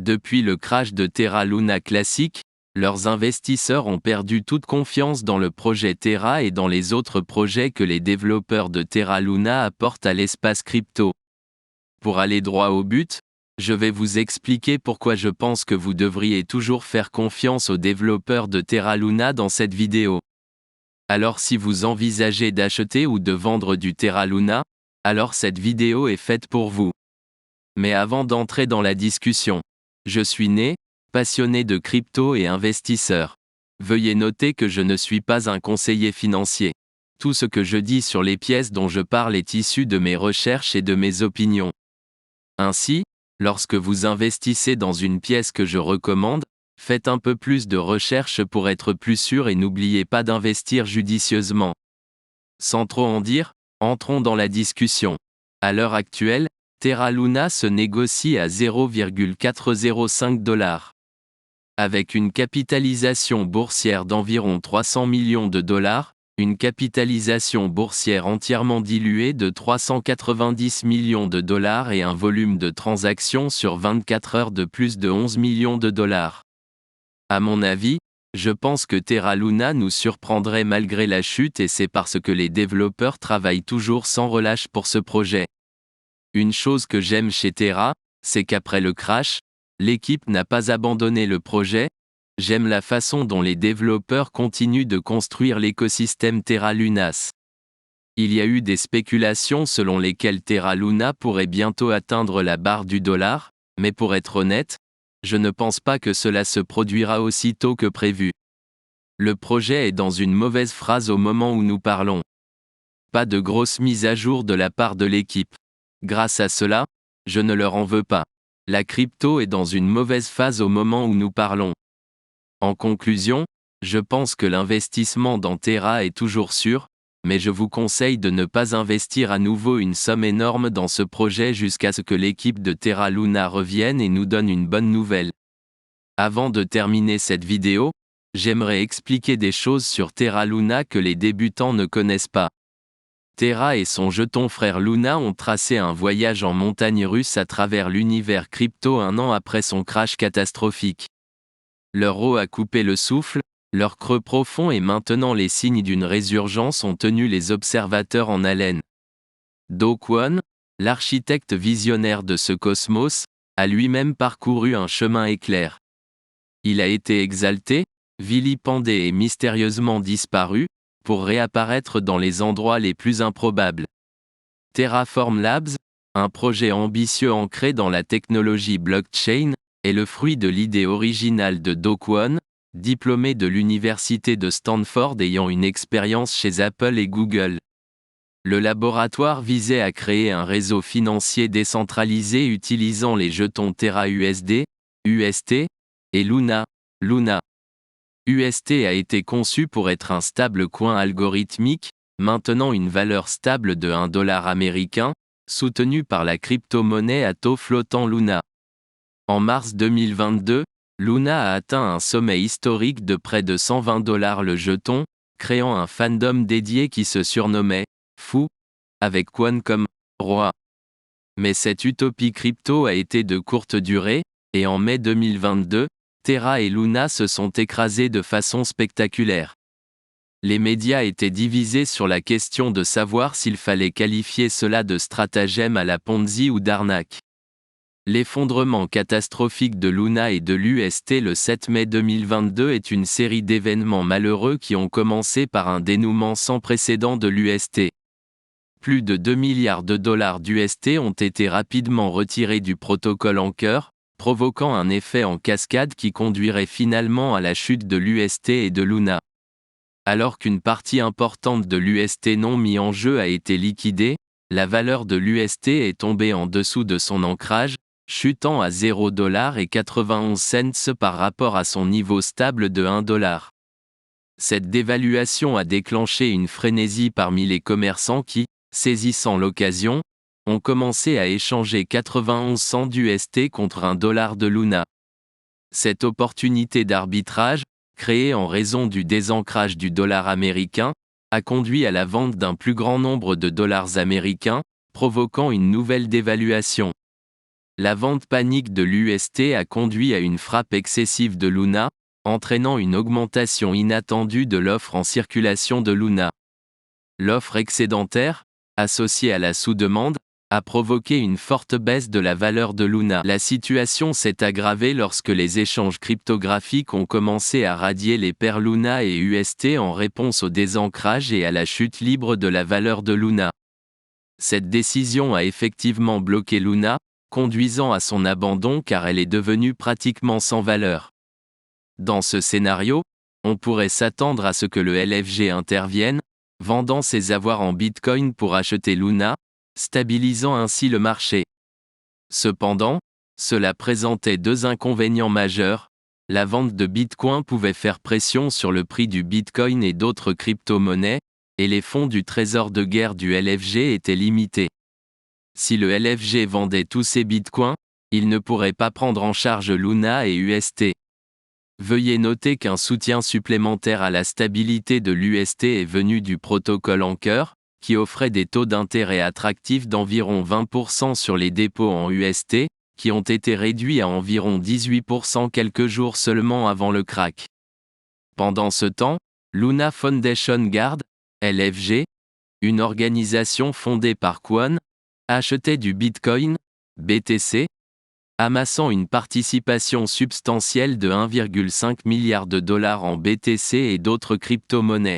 Depuis le crash de Terra Luna Classic, leurs investisseurs ont perdu toute confiance dans le projet Terra et dans les autres projets que les développeurs de Terra Luna apportent à l'espace crypto. Pour aller droit au but, je vais vous expliquer pourquoi je pense que vous devriez toujours faire confiance aux développeurs de Terra Luna dans cette vidéo. Alors si vous envisagez d'acheter ou de vendre du Terra Luna, alors cette vidéo est faite pour vous. Mais avant d'entrer dans la discussion, je suis né, passionné de crypto et investisseur. Veuillez noter que je ne suis pas un conseiller financier. Tout ce que je dis sur les pièces dont je parle est issu de mes recherches et de mes opinions. Ainsi, lorsque vous investissez dans une pièce que je recommande, faites un peu plus de recherche pour être plus sûr et n'oubliez pas d'investir judicieusement. Sans trop en dire, entrons dans la discussion. À l'heure actuelle, Terra Luna se négocie à 0,405 $. Avec une capitalisation boursière d'environ 300 millions de dollars, une capitalisation boursière entièrement diluée de 390 millions de dollars et un volume de transactions sur 24 heures de plus de 11 millions de dollars. À mon avis, je pense que Terra Luna nous surprendrait malgré la chute et c'est parce que les développeurs travaillent toujours sans relâche pour ce projet. Une chose que j'aime chez Terra, c'est qu'après le crash, l'équipe n'a pas abandonné le projet. J'aime la façon dont les développeurs continuent de construire l'écosystème Terra Lunas. Il y a eu des spéculations selon lesquelles Terra Luna pourrait bientôt atteindre la barre du dollar, mais pour être honnête, je ne pense pas que cela se produira aussi tôt que prévu. Le projet est dans une mauvaise phase au moment où nous parlons. Pas de grosse mise à jour de la part de l'équipe. Grâce à cela, je ne leur en veux pas. La crypto est dans une mauvaise phase au moment où nous parlons. En conclusion, je pense que l'investissement dans Terra est toujours sûr, mais je vous conseille de ne pas investir à nouveau une somme énorme dans ce projet jusqu'à ce que l'équipe de Terra Luna revienne et nous donne une bonne nouvelle. Avant de terminer cette vidéo, j'aimerais expliquer des choses sur Terra Luna que les débutants ne connaissent pas. Terra et son jeton frère Luna ont tracé un voyage en montagne russe à travers l'univers crypto un an après son crash catastrophique. Leur eau a coupé le souffle, leur creux profond et maintenant les signes d'une résurgence ont tenu les observateurs en haleine. Do Kwon, l'architecte visionnaire de ce cosmos, a lui-même parcouru un chemin éclair. Il a été exalté, vilipendé et mystérieusement disparu, pour réapparaître dans les endroits les plus improbables. Terraform Labs, un projet ambitieux ancré dans la technologie blockchain, est le fruit de l'idée originale de Do Kwon, diplômé de l'université de Stanford ayant une expérience chez Apple et Google. Le laboratoire visait à créer un réseau financier décentralisé utilisant les jetons Terra USD, UST, et Luna, Luna. UST a été conçu pour être un stablecoin algorithmique, maintenant une valeur stable de 1 dollar américain, soutenu par la crypto-monnaie à taux flottant Luna. En mars 2022, Luna a atteint un sommet historique de près de 120 $ le jeton, créant un fandom dédié qui se surnommait « Fou », avec Kwon comme « roi ». Mais cette utopie crypto a été de courte durée, et en mai 2022, Terra et Luna se sont écrasés de façon spectaculaire. Les médias étaient divisés sur la question de savoir s'il fallait qualifier cela de stratagème à la Ponzi ou d'arnaque. L'effondrement catastrophique de Luna et de l'UST le 7 mai 2022 est une série d'événements malheureux qui ont commencé par un dénouement sans précédent de l'UST. Plus de 2 milliards de dollars d'UST ont été rapidement retirés du protocole Anchor, provoquant un effet en cascade qui conduirait finalement à la chute de l'UST et de Luna. Alors qu'une partie importante de l'UST non mis en jeu a été liquidée, la valeur de l'UST est tombée en dessous de son ancrage, chutant à 0,91 $ par rapport à son niveau stable de 1 $. Cette dévaluation a déclenché une frénésie parmi les commerçants qui, saisissant l'occasion, ont commencé à échanger 91 cents d'UST contre 1 dollar de Luna. Cette opportunité d'arbitrage, créée en raison du désancrage du dollar américain, a conduit à la vente d'un plus grand nombre de dollars américains, provoquant une nouvelle dévaluation. La vente panique de l'UST a conduit à une frappe excessive de Luna, entraînant une augmentation inattendue de l'offre en circulation de Luna. L'offre excédentaire, associée à la sous-demande, a provoqué une forte baisse de la valeur de Luna. La situation s'est aggravée lorsque les échanges cryptographiques ont commencé à radier les paires Luna et UST en réponse au désancrage et à la chute libre de la valeur de Luna. Cette décision a effectivement bloqué Luna, conduisant à son abandon car elle est devenue pratiquement sans valeur. Dans ce scénario, on pourrait s'attendre à ce que le LFG intervienne, vendant ses avoirs en Bitcoin pour acheter Luna, stabilisant ainsi le marché. Cependant, cela présentait deux inconvénients majeurs. La vente de Bitcoin pouvait faire pression sur le prix du Bitcoin et d'autres crypto-monnaies, et les fonds du trésor de guerre du LFG étaient limités. Si le LFG vendait tous ses bitcoins, il ne pourrait pas prendre en charge Luna et UST. Veuillez noter qu'un soutien supplémentaire à la stabilité de l'UST est venu du protocole Anchor, qui offrait des taux d'intérêt attractifs d'environ 20% sur les dépôts en UST, qui ont été réduits à environ 18% quelques jours seulement avant le crack. Pendant ce temps, Luna Foundation Guard, LFG, une organisation fondée par Kwon, achetait du Bitcoin, BTC, amassant une participation substantielle de 1,5 milliard de dollars en BTC et d'autres crypto-monnaies.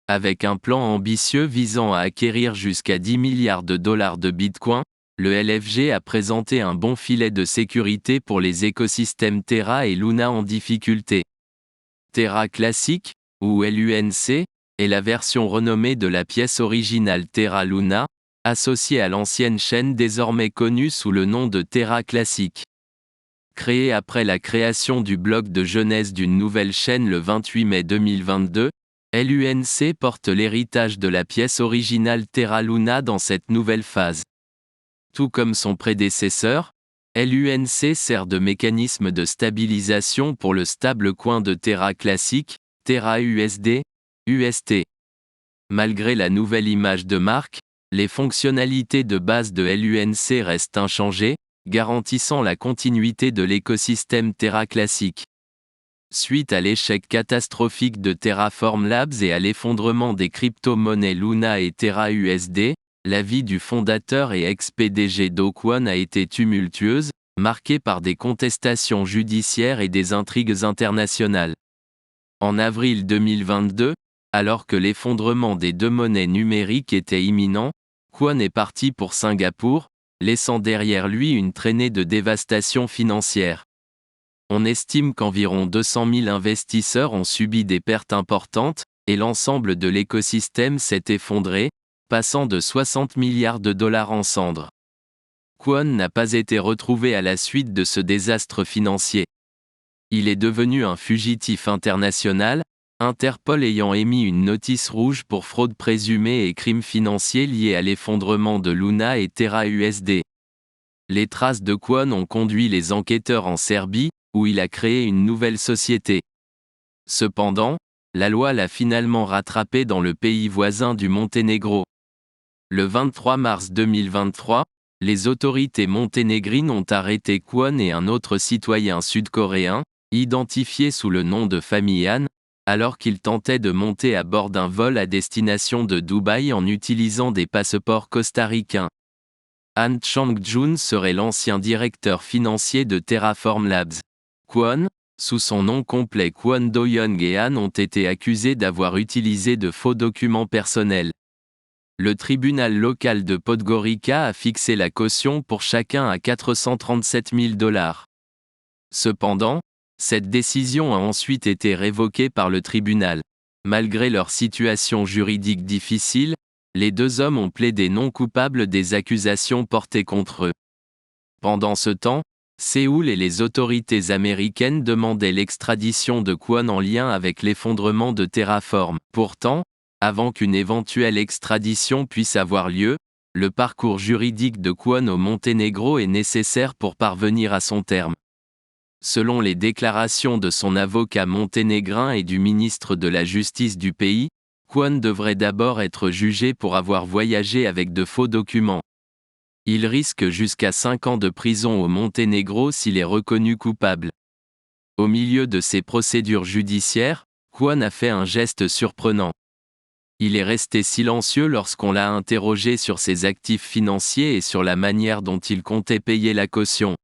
Avec un plan ambitieux visant à acquérir jusqu'à 10 milliards de dollars de Bitcoin, le LFG a présenté un bon filet de sécurité pour les écosystèmes Terra et Luna en difficulté. Terra Classic, ou LUNC, est la version renommée de la pièce originale Terra Luna, associée à l'ancienne chaîne désormais connue sous le nom de Terra Classic. Créée après la création du bloc de jeunesse d'une nouvelle chaîne le 28 mai 2022, LUNC porte l'héritage de la pièce originale Terra Luna dans cette nouvelle phase. Tout comme son prédécesseur, LUNC sert de mécanisme de stabilisation pour le stablecoin de Terra Classic, Terra USD, UST. Malgré la nouvelle image de marque, les fonctionnalités de base de LUNC restent inchangées, garantissant la continuité de l'écosystème Terra Classic. Suite à l'échec catastrophique de Terraform Labs et à l'effondrement des crypto-monnaies Luna et Terra USD, la vie du fondateur et ex-PDG Do Kwon a été tumultueuse, marquée par des contestations judiciaires et des intrigues internationales. En avril 2022, alors que l'effondrement des deux monnaies numériques était imminent, Kwon est parti pour Singapour, laissant derrière lui une traînée de dévastation financière. On estime qu'environ 200 000 investisseurs ont subi des pertes importantes, et l'ensemble de l'écosystème s'est effondré, passant de 60 milliards de dollars en cendres. Kwon n'a pas été retrouvé à la suite de ce désastre financier. Il est devenu un fugitif international, Interpol ayant émis une notice rouge pour fraude présumée et crimes financiers liés à l'effondrement de Luna et Terra USD. Les traces de Kwon ont conduit les enquêteurs en Serbie, où il a créé une nouvelle société. Cependant, la loi l'a finalement rattrapé dans le pays voisin du Monténégro. Le 23 mars 2023, les autorités monténégrines ont arrêté Kwon et un autre citoyen sud-coréen, identifié sous le nom de famille Han, alors qu'ils tentaient de monter à bord d'un vol à destination de Dubaï en utilisant des passeports costaricains. Han Chang-jun serait l'ancien directeur financier de Terraform Labs. Kwon, sous son nom complet Kwon Do-young et Han ont été accusés d'avoir utilisé de faux documents personnels. Le tribunal local de Podgorica a fixé la caution pour chacun à 437 000 dollars. Cependant, cette décision a ensuite été révoquée par le tribunal. Malgré leur situation juridique difficile, les deux hommes ont plaidé non coupables des accusations portées contre eux. Pendant ce temps, Séoul et les autorités américaines demandaient l'extradition de Kwon en lien avec l'effondrement de Terraform. Pourtant, avant qu'une éventuelle extradition puisse avoir lieu, le parcours juridique de Kwon au Monténégro est nécessaire pour parvenir à son terme. Selon les déclarations de son avocat monténégrin et du ministre de la Justice du pays, Kwon devrait d'abord être jugé pour avoir voyagé avec de faux documents. Il risque jusqu'à 5 ans de prison au Monténégro s'il est reconnu coupable. Au milieu de ces procédures judiciaires, Kwon a fait un geste surprenant. Il est resté silencieux lorsqu'on l'a interrogé sur ses actifs financiers et sur la manière dont il comptait payer la caution.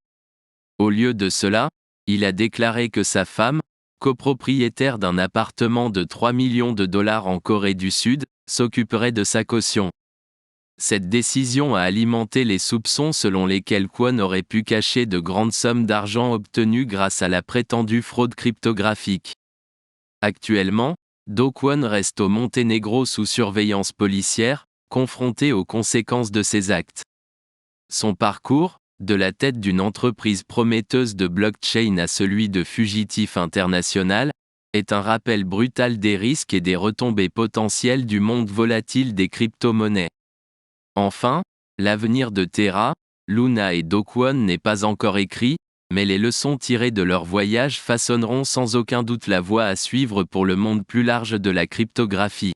Au lieu de cela, il a déclaré que sa femme, copropriétaire d'un appartement de 3 millions de dollars en Corée du Sud, s'occuperait de sa caution. Cette décision a alimenté les soupçons selon lesquels Kwon aurait pu cacher de grandes sommes d'argent obtenues grâce à la prétendue fraude cryptographique. Actuellement, Do Kwon reste au Monténégro sous surveillance policière, confronté aux conséquences de ses actes. Son parcours, de la tête d'une entreprise prometteuse de blockchain à celui de fugitif international, est un rappel brutal des risques et des retombées potentielles du monde volatile des crypto-monnaies. Enfin, l'avenir de Terra, Luna et Do Kwon n'est pas encore écrit, mais les leçons tirées de leur voyage façonneront sans aucun doute la voie à suivre pour le monde plus large de la cryptographie.